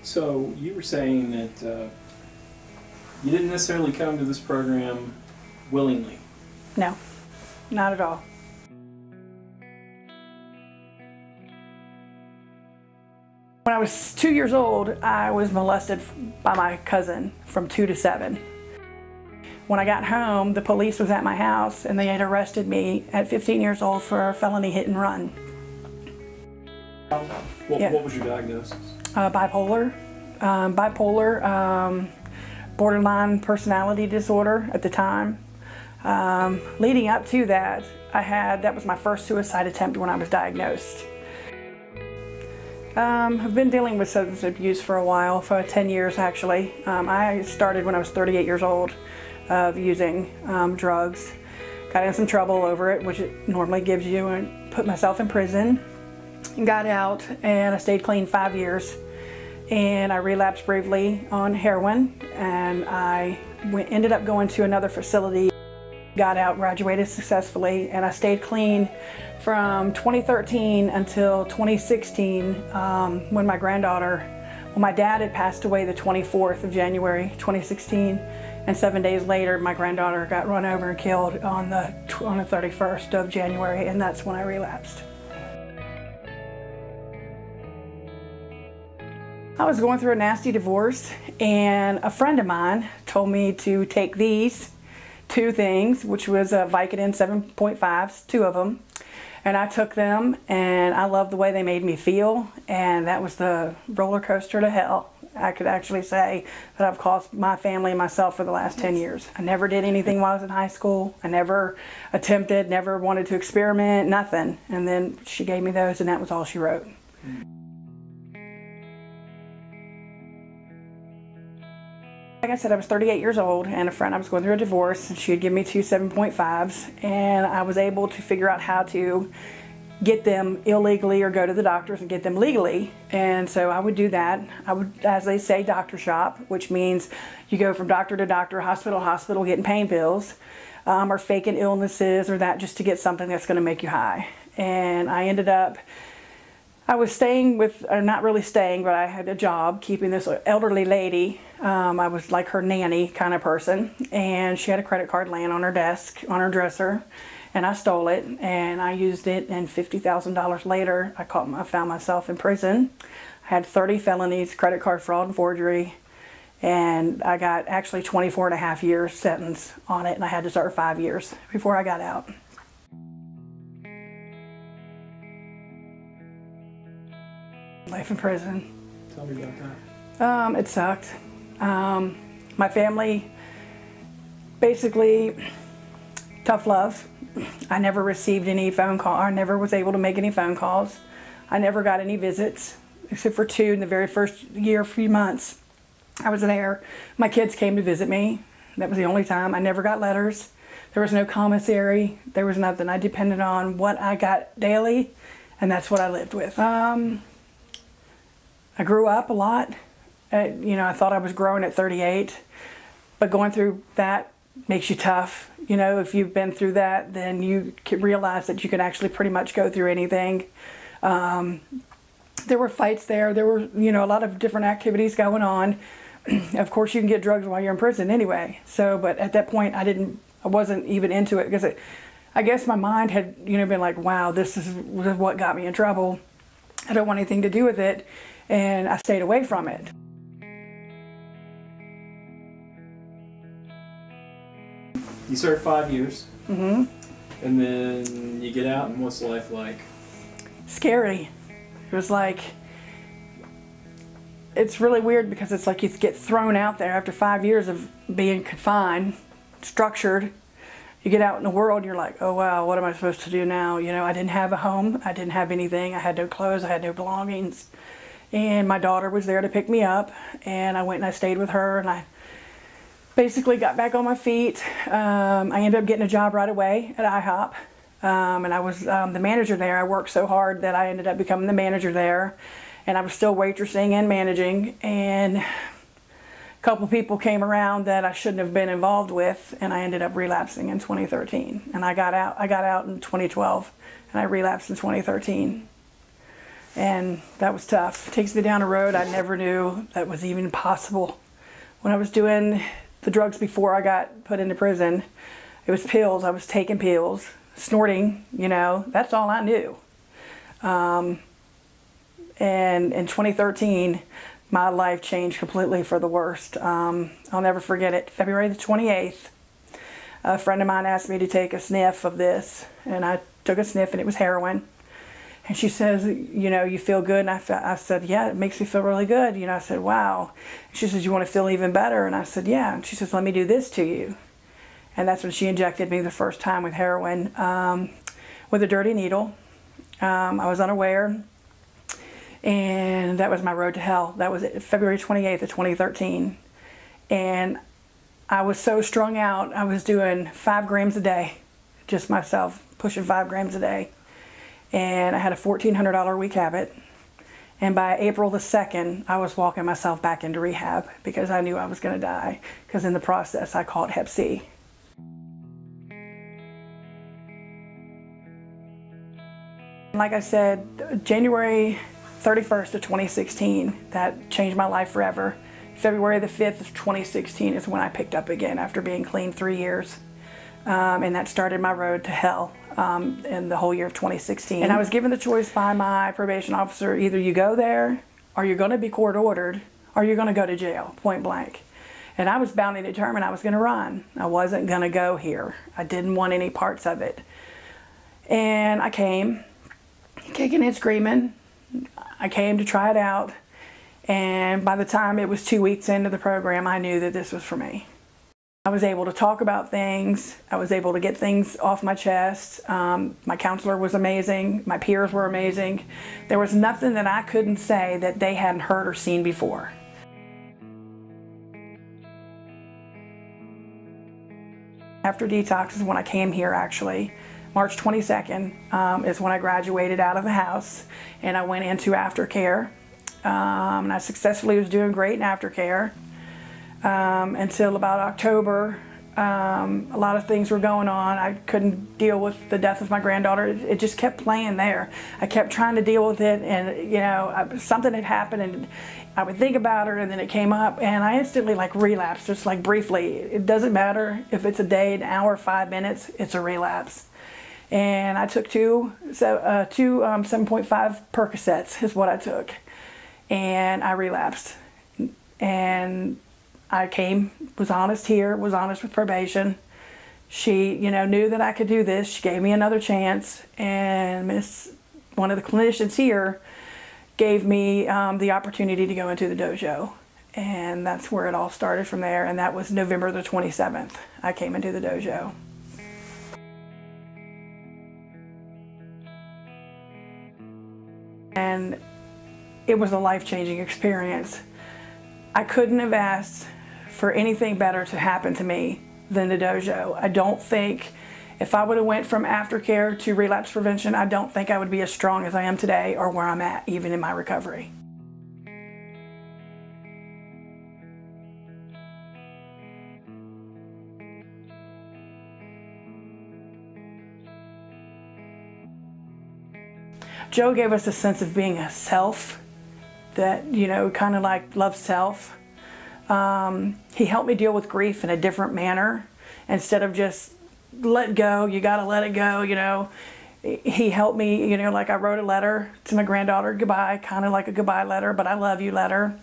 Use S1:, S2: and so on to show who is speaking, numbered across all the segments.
S1: So you were saying that you didn't necessarily come to this program willingly.
S2: No, not at all. When I was 2 years old, I was molested by my cousin from 2 to 7. When I got home, the police was at my house and they had arrested me at 15 years old for a felony hit and run.
S1: What was your diagnosis?
S2: Bipolar, borderline personality disorder at the time. Leading up to that, that was my first suicide attempt when I was diagnosed. I've been dealing with substance abuse for a while, for 10 years actually. I started when I was 38 years old of using drugs. Got in some trouble over it, which it normally gives you, and put myself in prison. Got out and I stayed clean 5 years. And I relapsed briefly on heroin, and I ended up going to another facility. Got out, graduated successfully, and I stayed clean from 2013 until 2016 when my granddaughter, my dad had passed away the 24th of January 2016, and 7 days later my granddaughter got run over and killed on the 31st of January, and that's when I relapsed. I was going through a nasty divorce, and a friend of mine told me to take these 2 things, which was Vicodin 7.5s, 2 of them, and I took them, and I loved the way they made me feel, and that was the roller coaster to hell. I could actually say that I've caused my family and myself for the last 10 years. I never did anything while I was in high school. I never attempted, never wanted to experiment, nothing. And then she gave me those, and that was all she wrote. Like I said, I was 38 years old, and a friend, I was going through a divorce, and she had given me 2 7.5s, and I was able to figure out how to get them illegally or go to the doctors and get them legally. And so I would do that. I would, as they say, doctor shop, which means you go from doctor to doctor, hospital to hospital, getting pain pills, or faking illnesses or that, just to get something that's going to make you high. And I ended up, I was staying with, or not really staying, but I had a job keeping this elderly lady. I was like her nanny kind of person, and she had a credit card laying on her desk, on her dresser, and I stole it, and I used it, and $50,000 later, I found myself in prison. I had 30 felonies, credit card fraud and forgery, and I got actually 24.5 years sentence on it, and I had to serve 5 years before I got out. Life in prison.
S1: Tell me about that.
S2: It sucked. My family, basically, tough love. I never received any phone call. I never was able to make any phone calls. I never got any visits, except for 2 in the very first year, few months I was there. My kids came to visit me. That was the only time. I never got letters. There was no commissary. There was nothing. I depended on what I got daily, and that's what I lived with. I grew up a lot. You know, I thought I was growing at 38, but going through that makes you tough. You know, if you've been through that, then you can realize that you can actually pretty much go through anything. There were fights there. There were, you know, a lot of different activities going on. Of course, you can get drugs while you're in prison anyway. So, but at that point, I wasn't even into it, because I guess my mind had, you know, been like, wow, this is what got me in trouble. I don't want anything to do with it. And I stayed away from it.
S1: You served 5 years.
S2: Mm-hmm.
S1: And then you get out, and what's life like?
S2: Scary. It was like, it's really weird, because it's like you get thrown out there after 5 years of being confined, structured. You get out in the world, and you're like, oh wow, what am I supposed to do now? You know, I didn't have a home, I didn't have anything, I had no clothes, I had no belongings. And my daughter was there to pick me up, and I went and I stayed with her, and I basically got back on my feet. I ended up getting a job right away at IHOP, and I was the manager there. I worked so hard that I ended up becoming the manager there, and I was still waitressing and managing, and a couple people came around that I shouldn't have been involved with, and I ended up relapsing in 2013. And I got out in 2012, and I relapsed in 2013. And that was tough. It takes me down a road I never knew that was even possible. When I was doing the drugs before I got put into prison, it was pills. I was taking pills, snorting, you know, that's all I knew. And in 2013, my life changed completely for the worst. I'll never forget it. February the 28th, a friend of mine asked me to take a sniff of this, and I took a sniff, and it was heroin. And she says, you know, you feel good? And I said, yeah, it makes me feel really good. You know, I said, wow. She says, you want to feel even better? And I said, yeah. And she says, let me do this to you. And that's when she injected me the first time with heroin, with a dirty needle. I was unaware. And that was my road to hell. That was February 28th of 2013. And I was so strung out, I was doing 5 grams a day, just myself, pushing 5 grams a day. And I had a $1,400 a week habit. And by April the 2nd, I was walking myself back into rehab because I knew I was going to die. Because in the process, I caught Hep C. Like I said, January 31st of 2016, that changed my life forever. February the 5th of 2016 is when I picked up again after being clean 3 years. And that started my road to hell in the whole year of 2016. And I was given the choice by my probation officer, either you go there, or you're going to be court ordered, or you're going to go to jail, point blank. And I was bound and determined I was going to run. I wasn't going to go here. I didn't want any parts of it. And I came, kicking and screaming. I came to try it out. And by the time it was 2 weeks into the program, I knew that this was for me. I was able to talk about things. I was able to get things off my chest. My counselor was amazing. My peers were amazing. There was nothing that I couldn't say that they hadn't heard or seen before. After detox is when I came here, actually. March 22nd is when I graduated out of the house, and I went into aftercare. And I successfully was doing great in aftercare. Until about October. A lot of things were going on. I couldn't deal with the death of my granddaughter. It just kept playing there. I kept trying to deal with it, and you know, something had happened, and I would think about her, and then it came up, and I instantly like relapsed, just like briefly. It doesn't matter if it's a day, an hour, 5 minutes, it's a relapse. And I took two 7.5 Percocets is what I took, and I relapsed. And I came, was honest here, was honest with probation. She, you know, knew that I could do this. She gave me another chance, and one of the clinicians here gave me the opportunity to go into the dojo. And that's where it all started from there, and that was November the 27th. I came into the dojo. And it was a life-changing experience. I couldn't have asked for anything better to happen to me than the dojo. I don't think, if I would have went from aftercare to relapse prevention, I don't think I would be as strong as I am today or where I'm at, even in my recovery. Joe gave us a sense of being a self that, you know, kind of like love self. He helped me deal with grief in a different manner. Instead of just let go, you gotta let it go, you know. He helped me, you know, like I wrote a letter to my granddaughter, goodbye, kind of like a goodbye letter, but I love you letter.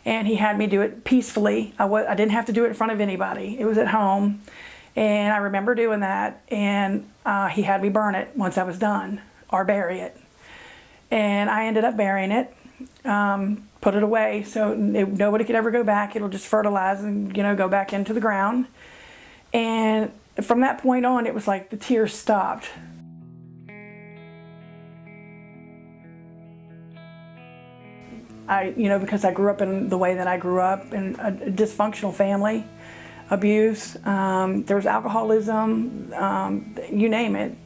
S2: And he had me do it peacefully. I didn't have to do it in front of anybody. It was at home. And I remember doing that. And he had me burn it once I was done, or bury it. And I ended up burying it. Put it away so nobody could ever go back. It'll just fertilize and, you know, go back into the ground. And from that point on, it was like the tears stopped. You know, because I grew up in the way that I grew up, in a dysfunctional family, abuse, there was alcoholism, you name it.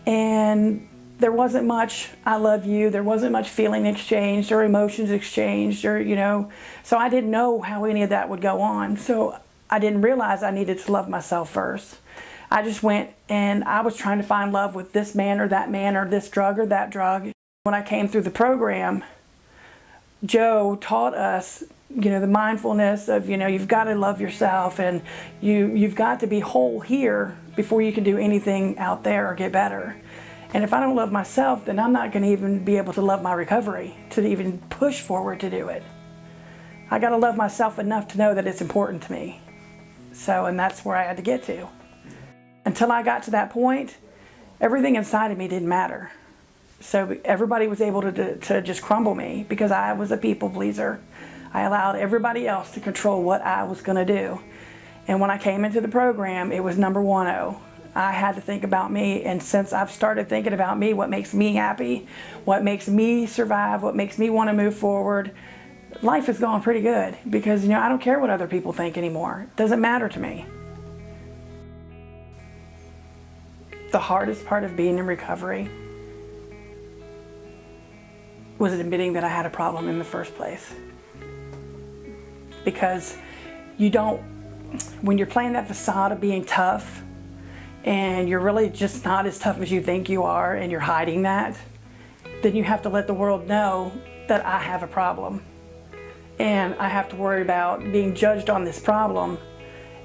S2: And there wasn't much I love you, there wasn't much feeling exchanged or emotions exchanged, or, you know, so I didn't know how any of that would go on. So I didn't realize I needed to love myself first. I just went and I was trying to find love with this man or that man or this drug or that drug. When I came through the program, Joe taught us, the mindfulness of, you've got to love yourself, and you've got to be whole here before you can do anything out there or get better. And if I don't love myself, then I'm not going to even be able to love my recovery, to even push forward to do it. I got to love myself enough to know that it's important to me. So, and that's where I had to get to. Until I got to that point, everything inside of me didn't matter. So everybody was able to just crumble me because I was a people pleaser. I allowed everybody else to control what I was going to do. And when I came into the program, it was number 1-0. I had to think about me, and since I've started thinking about me, what makes me happy, what makes me survive, what makes me want to move forward, life has gone pretty good because, I don't care what other people think anymore. It doesn't matter to me. The hardest part of being in recovery was admitting that I had a problem in the first place. Because when you're playing that facade of being tough, and you're really just not as tough as you think you are, and you're hiding that, then you have to let the world know that I have a problem. And I have to worry about being judged on this problem.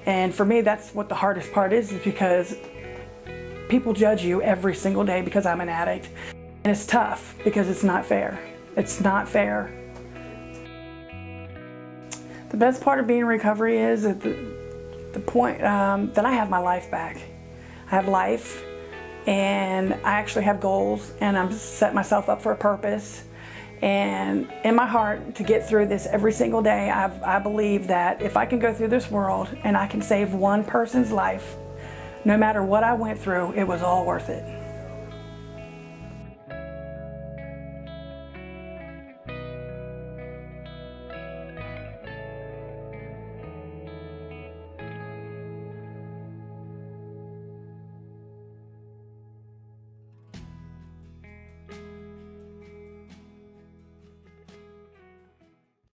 S2: And for me, that's what the hardest part is because people judge you every single day because I'm an addict. And it's tough because it's not fair. It's not fair. The best part of being in recovery is at the point that I have my life back. I have life, and I actually have goals, and I'm set myself up for a purpose. And in my heart, to get through this every single day, I believe that if I can go through this world and I can save one person's life, no matter what I went through, it was all worth it.